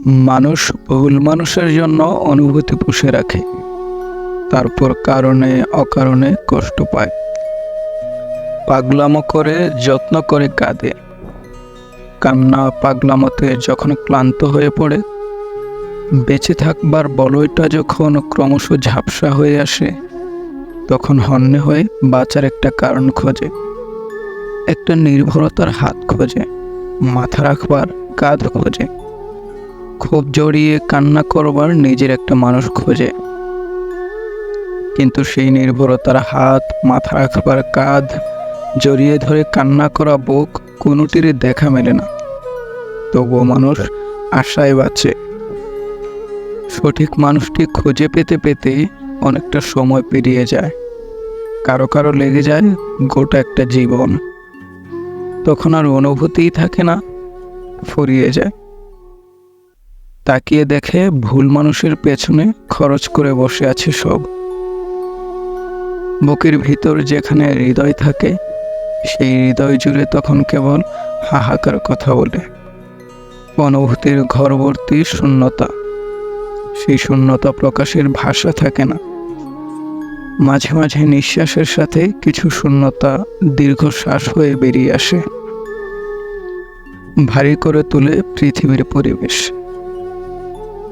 মানুষ ভুল মানুষের জন্য অনুভূতি পুষে রাখে, তারপর কারণে অকারণে কষ্ট পায়। পাগলামো করে যত্ন করে কাঁদে। কান্না পাগলামোতে যখন ক্লান্ত হয়ে পড়ে, বেঁচে থাকবার বলয়টা যখন ক্রমশ ঝাপসা হয়ে আসে, তখন হন্যে হয়ে বাঁচার একটা কারণ খোঁজে, একটা নির্ভরতার হাত খোঁজে, মাথা রাখবার কাঁধ খোঁজে, খুব জড়িয়ে কান্না করবার নিজের একটা মানুষ খোঁজে। কিন্তু সেই নির্ভরতার হাত, মাথা রাখবার কাঁধ, জড়িয়ে ধরে কান্না করা বুক, কোনোটিরই দেখা মেলে না। তবুও মানুষ আশায় বাঁচে। সঠিক মানুষটি খুঁজে পেতে পেতে অনেকটা সময় পেরিয়ে যায়, কারো কারো লেগে যায় গোটা একটা জীবন। তখন আর অনুভূতিই থাকে না, ফুরিয়ে যায়। তাকিয়ে দেখে ভুল মানুষের পেছনে খরচ করে বসে আছে সব। বুকের ভিতর যেখানে হৃদয় থাকে, সেই হৃদয় জুড়ে তখন কেবল হাহাকার কথা বলে। অনুভূতির ঘরভর্তি শূন্যতা, সেই শূন্যতা প্রকাশের ভাষা থাকে না। মাঝে মাঝে নিঃশ্বাসের সাথে কিছু শূন্যতা দীর্ঘশ্বাস হয়ে বেরিয়ে আসে, ভারী করে তোলে পৃথিবীর পরিবেশ।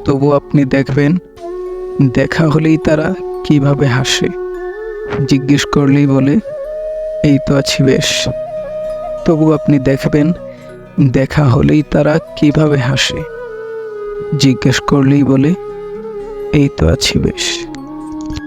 তবু আপনি দেখবেন, দেখা হলেই তারা কিভাবে হাসে, জিজ্ঞেস করলেই বলে এই তো আছি বেশ। তবু আপনি দেখবেন, দেখা হলেই তারা কিভাবে হাসে, জিজ্ঞেস করলেই বলে এই তো আছি বেশ।